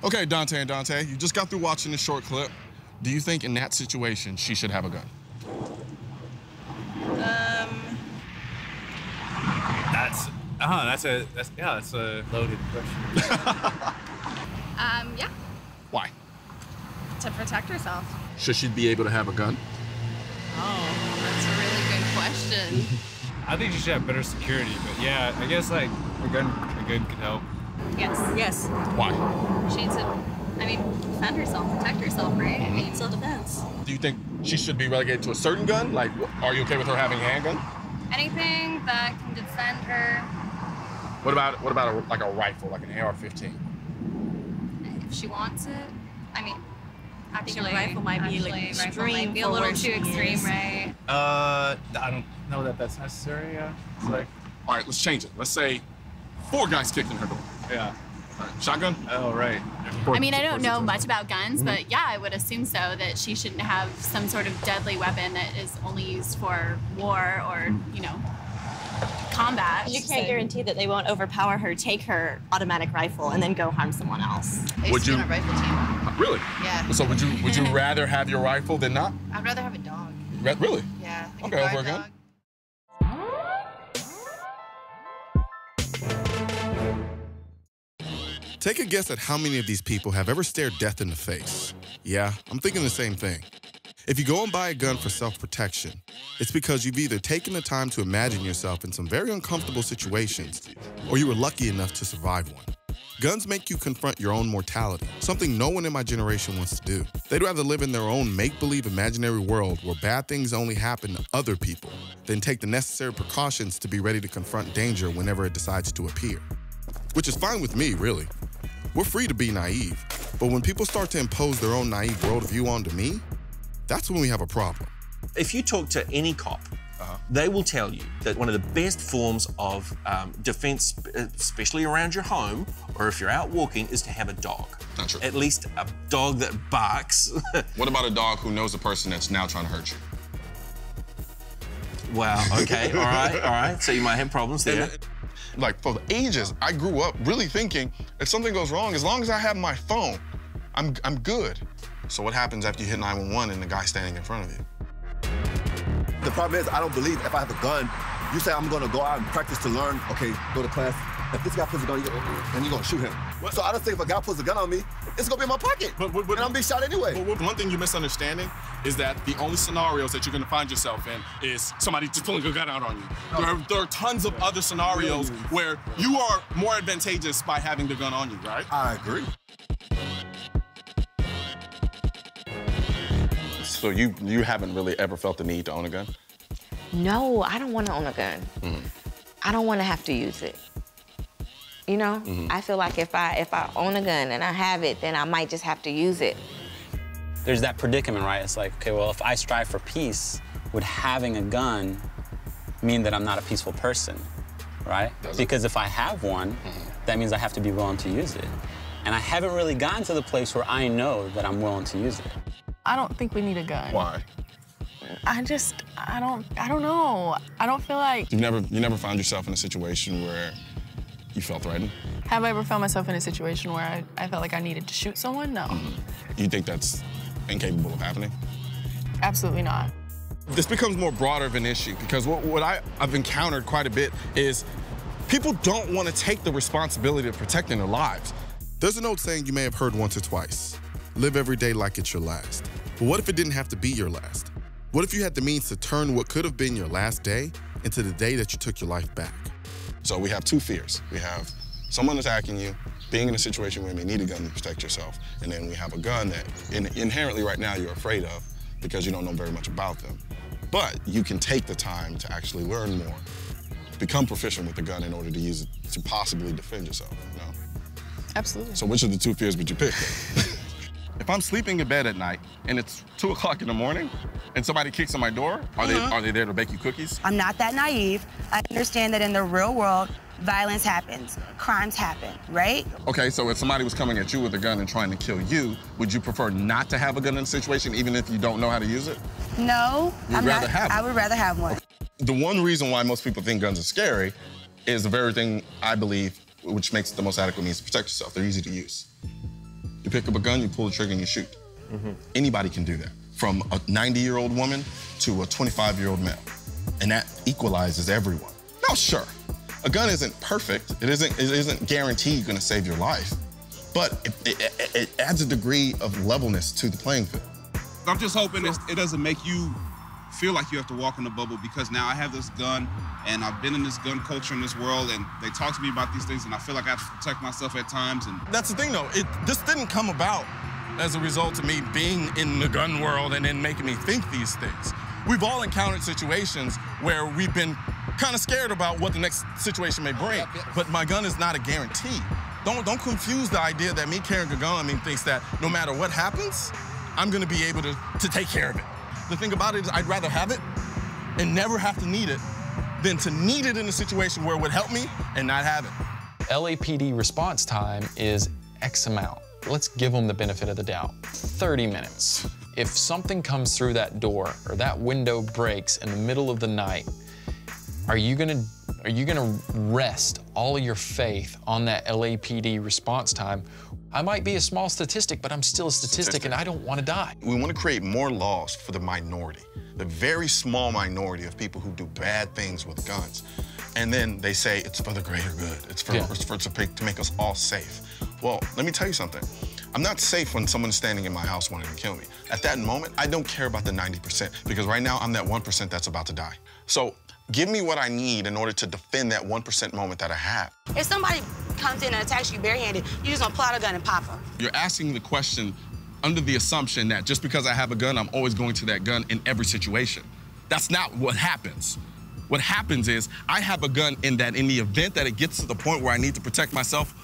Okay, Dante and Dante, you just got through watching this short clip. Do you think in that situation she should have a gun? That's a loaded question. Yeah. Why? To protect herself. Should she be able to have a gun? Oh, that's a really good question. I think she should have better security, but yeah, I guess like a gun could help. Yes. Yes. Why? She needs to, defend herself, protect herself, right? I mean, self-defense. Do you think she should be relegated to a certain gun? Like, are you okay with her having a handgun? Anything that can defend her. What about like a rifle, like an AR-15? If she wants it. I think a rifle might be a little too extreme, right? I don't know that that's necessary. Yeah. It's like, all right, let's change it. Let's say 4 guys kicked in her door. Yeah. All right, shotgun? Oh, right. I don't know much about guns, but yeah, I would assume so, that she shouldn't have some sort of deadly weapon that is only used for war or, combat. You can't guarantee that they won't overpower her, take her automatic rifle, and then go harm someone else. I used to be on a rifle team. Really? Yeah. So would you rather have your rifle than not? I'd rather have a dog. Really? Yeah. Okay, over a gun? Take a guess at how many of these people have ever stared death in the face. Yeah, I'm thinking the same thing. If you go and buy a gun for self-protection, it's because you've either taken the time to imagine yourself in some very uncomfortable situations, or you were lucky enough to survive one. Guns make you confront your own mortality, something no one in my generation wants to do. They'd rather live in their own make-believe imaginary world where bad things only happen to other people than take the necessary precautions to be ready to confront danger whenever it decides to appear. Which is fine with me, really. We're free to be naive, but when people start to impose their own naive worldview onto me, that's when we have a problem. If you talk to any cop, they will tell you that one of the best forms of defense, especially around your home, or if you're out walking, is to have a dog. Not true. At least a dog that barks. What about a dog who knows the person that's now trying to hurt you? Wow, okay, all right. So you might have problems there. Like, for the ages, I grew up really thinking if something goes wrong, as long as I have my phone, I'm good. So what happens after you hit 911 and the guy's standing in front of you? The problem is, I don't believe if I have a gun, you say I'm gonna go out and practice to learn, okay, go to class. If this guy puts a gun, and you're gonna shoot him. What? So I don't think if a guy puts a gun on me, it's gonna be in my pocket, and I'm gonna be shot anyway. But one thing you're misunderstanding is that the only scenarios that you're gonna find yourself in is somebody just pulling a gun out on you. No. There are tons of other scenarios where you are more advantageous by having the gun on you, right? I agree. So you haven't really ever felt the need to own a gun? No, I don't want to own a gun. I don't want to have to use it. You know, I feel like if I own a gun and I have it, then I might just have to use it. There's that predicament, right? It's like, okay, well, if I strive for peace, would having a gun mean that I'm not a peaceful person, right? Because if I have one, that means I have to be willing to use it. And I haven't really gotten to the place where I know that I'm willing to use it. I don't think we need a gun. Why? I don't know. I don't feel like... You never found yourself in a situation where you felt threatened? Have I ever found myself in a situation where I felt like I needed to shoot someone? No. You think that's incapable of happening? Absolutely not. This becomes more broader of an issue because what I've encountered quite a bit is people don't want to take the responsibility of protecting their lives. There's an old saying you may have heard once or twice. Live every day like it's your last. But what if it didn't have to be your last? What if you had the means to turn what could have been your last day into the day that you took your life back? So we have 2 fears. We have someone attacking you, being in a situation where you may need a gun to protect yourself, and then we have a gun that inherently right now you're afraid of because you don't know very much about them. But you can take the time to actually learn more, become proficient with the gun in order to use it to possibly defend yourself, you know? Absolutely. So which of the 2 fears would you pick? If I'm sleeping in bed at night and it's 2 o'clock in the morning and somebody kicks on my door, are they there to bake you cookies? I'm not that naive. I understand that in the real world, violence happens, crimes happen, right? Okay, so if somebody was coming at you with a gun and trying to kill you, would you prefer not to have a gun in the situation even if you don't know how to use it? No, I would rather have one. The one reason why most people think guns are scary is the very thing I believe which makes it the most adequate means to protect yourself. They're easy to use. You pick up a gun, you pull the trigger, and you shoot. Anybody can do that, from a 90-year-old woman to a 25-year-old male. And that equalizes everyone. Now, sure, a gun isn't perfect. It isn't guaranteed gonna save your life, but it adds a degree of levelness to the playing field. I'm just hoping it doesn't make you feel like you have to walk in the bubble, because now I have this gun and I've been in this gun culture in this world, and they talk to me about these things, and I feel like I have to protect myself at times. And that's the thing, though. This didn't come about as a result of me being in the gun world and then making me think these things. We've all encountered situations where we've been kind of scared about what the next situation may bring, but my gun is not a guarantee. Don't confuse the idea that me carrying a gun thinks that no matter what happens, I'm gonna be able to take care of it. The thing about it is I'd rather have it and never have to need it than to need it in a situation where it would help me and not have it. LAPD response time is X amount. Let's give them the benefit of the doubt. 30 minutes. If something comes through that door or that window breaks in the middle of the night, are you gonna rest all of your faith on that LAPD response time? I might be a small statistic, but I'm still a statistic, and I don't want to die. We want to create more laws for the minority, the very small minority of people who do bad things with guns. And then they say it's for the greater good. It's to make us all safe. Well, let me tell you something. I'm not safe when someone's standing in my house wanting to kill me. At that moment, I don't care about the 90%, because right now I'm that 1% that's about to die. So give me what I need in order to defend that 1% moment that I have. If somebody comes in and attacks you barehanded, you just gonna pull out a gun and pop them. You're asking the question under the assumption that just because I have a gun, I'm always going to that gun in every situation. That's not what happens. What happens is I have a gun in the event that it gets to the point where I need to protect myself,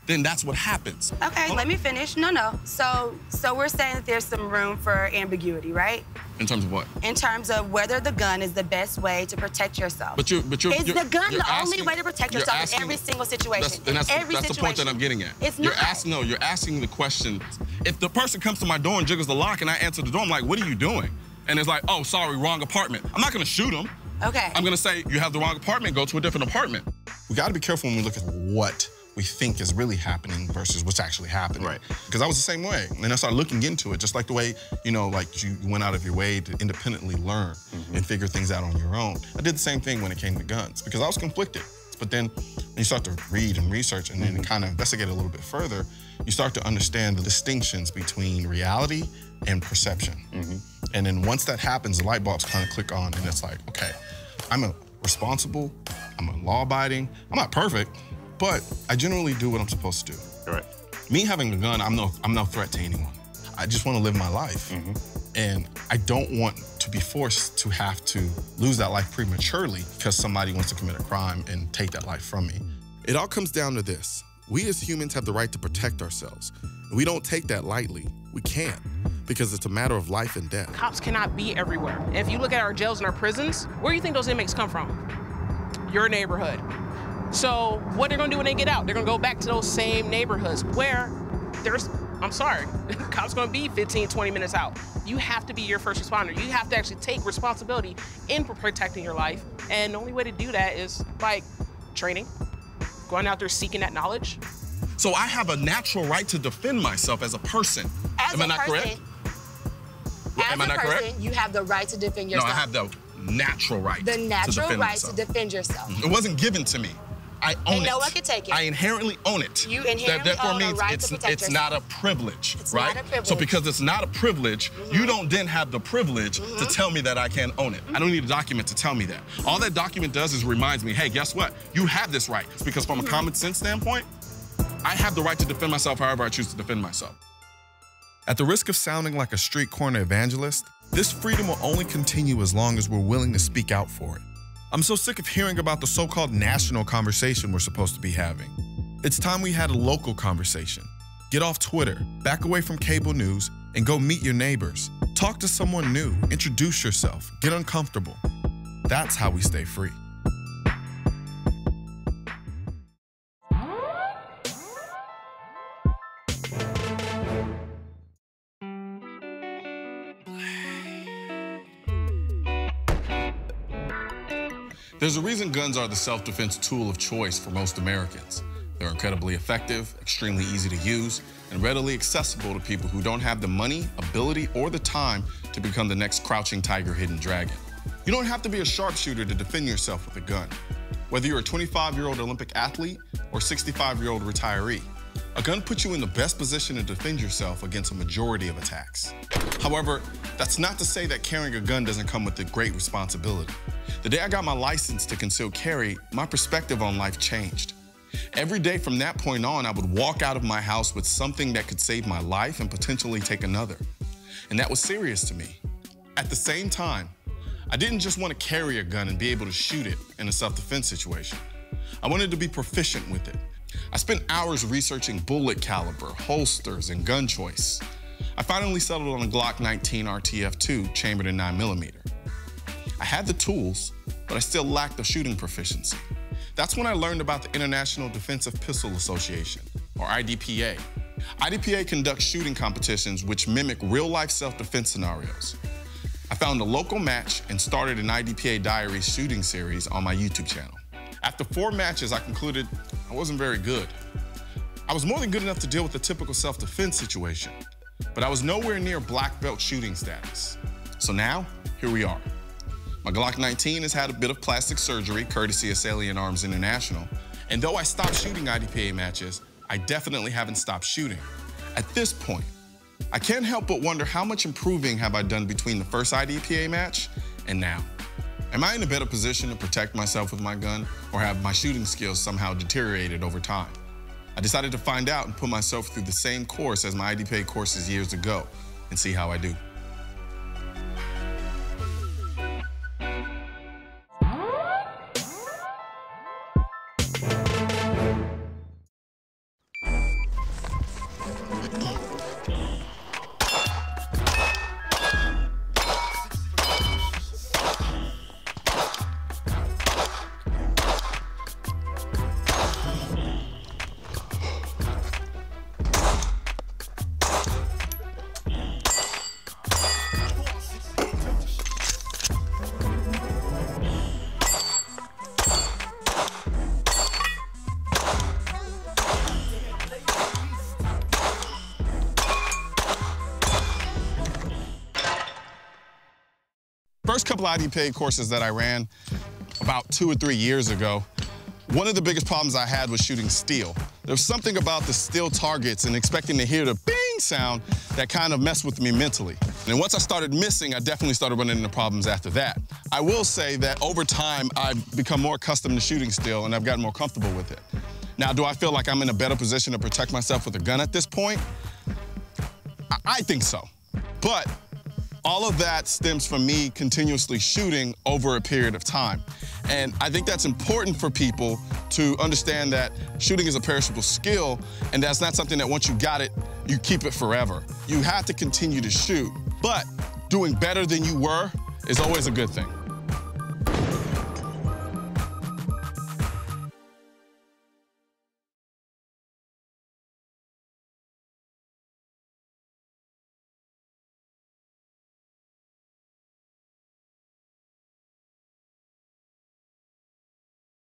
then that's what happens. Okay, let me finish. No. So we're saying that there's some room for ambiguity, right? In terms of what? In terms of whether the gun is the best way to protect yourself. Is the gun the only way to protect yourself in every single situation? That's the point that I'm getting at. It's not. You're asking the question. If the person comes to my door and jiggles the lock and I answer the door, I'm like, what are you doing? And it's like, oh, sorry, wrong apartment. I'm not gonna shoot him. Okay. I'm gonna say, you have the wrong apartment, go to a different apartment. We gotta be careful when we look at what we think is really happening versus what's actually happening. Right. Because I was the same way. And I started looking into it, just like the way, like you went out of your way to independently learn and figure things out on your own. I did the same thing when it came to guns, because I was conflicted. But then when you start to read and research and then kind of investigate a little bit further, you start to understand the distinctions between reality and perception. And then once that happens, the light bulbs kind of click on, and it's like, okay, I'm responsible, I'm law-abiding, I'm not perfect, but I generally do what I'm supposed to do. Right. Me having a gun, I'm no threat to anyone. I just want to live my life. And I don't want to be forced to have to lose that life prematurely because somebody wants to commit a crime and take that life from me. It all comes down to this. We as humans have the right to protect ourselves. We don't take that lightly. We can't, because it's a matter of life and death. Cops cannot be everywhere. If you look at our jails and our prisons, where do you think those inmates come from? Your neighborhood. So what they're gonna do when they get out? They're gonna go back to those same neighborhoods where I'm sorry, cops gonna be 15, 20 minutes out. You have to be your first responder. You have to actually take responsibility in protecting your life. And the only way to do that is by training, going out there seeking that knowledge. So I have a natural right to defend myself as a person. Am I not correct? Am I not correct? You have the right to defend yourself. No, I have the natural right to defend myself. The natural right to defend yourself. It wasn't given to me. I own it. And no one can take it. I inherently own it. You inherently own a right to protect yourself. It's not a privilege, it's right? Not a privilege. So because it's not a privilege, you don't then have the privilege to tell me that I can't own it. I don't need a document to tell me that. All that document does is reminds me, hey, guess what? You have this right. It's because from a common sense standpoint, I have the right to defend myself however I choose to defend myself. At the risk of sounding like a street corner evangelist, this freedom will only continue as long as we're willing to speak out for it. I'm so sick of hearing about the so-called national conversation we're supposed to be having. It's time we had a local conversation. Get off Twitter, back away from cable news, and go meet your neighbors. Talk to someone new, introduce yourself, get uncomfortable. That's how we stay free. There's a reason guns are the self-defense tool of choice for most Americans. They're incredibly effective, extremely easy to use, and readily accessible to people who don't have the money, ability, or the time to become the next crouching tiger, hidden dragon. You don't have to be a sharpshooter to defend yourself with a gun. Whether you're a 25-year-old Olympic athlete or 65-year-old retiree, a gun puts you in the best position to defend yourself against a majority of attacks. However, that's not to say that carrying a gun doesn't come with a great responsibility. The day I got my license to concealed carry, my perspective on life changed. Every day from that point on, I would walk out of my house with something that could save my life and potentially take another. And that was serious to me. At the same time, I didn't just want to carry a gun and be able to shoot it in a self-defense situation. I wanted to be proficient with it. I spent hours researching bullet caliber, holsters, and gun choice. I finally settled on a Glock 19 RTF2 chambered in 9mm. I had the tools, but I still lacked the shooting proficiency. That's when I learned about the International Defensive Pistol Association, or IDPA. IDPA conducts shooting competitions which mimic real-life self-defense scenarios. I found a local match and started an IDPA Diaries shooting series on my YouTube channel. After 4 matches, I concluded I wasn't very good. I was more than good enough to deal with the typical self-defense situation, but I was nowhere near black belt shooting status. So now, here we are. My Glock 19 has had a bit of plastic surgery, courtesy of Salient Arms International, and though I stopped shooting IDPA matches, I definitely haven't stopped shooting. At this point, I can't help but wonder how much improving have I done between the first IDPA match and now. Am I in a better position to protect myself with my gun, or have my shooting skills somehow deteriorated over time? I decided to find out and put myself through the same course as my IDPA courses years ago and see how I do. First couple of IDPA courses that I ran about 2 or 3 years ago, one of the biggest problems I had was shooting steel. There was something about the steel targets and expecting to hear the bing sound that kind of messed with me mentally. And once I started missing, I definitely started running into problems after that. I will say that over time, I've become more accustomed to shooting steel and I've gotten more comfortable with it. Now, do I feel like I'm in a better position to protect myself with a gun at this point? I think so. But all of that stems from me continuously shooting over a period of time. And I think that's important for people to understand that shooting is a perishable skill, and that's not something that once you got it, you keep it forever. You have to continue to shoot, but doing better than you were is always a good thing.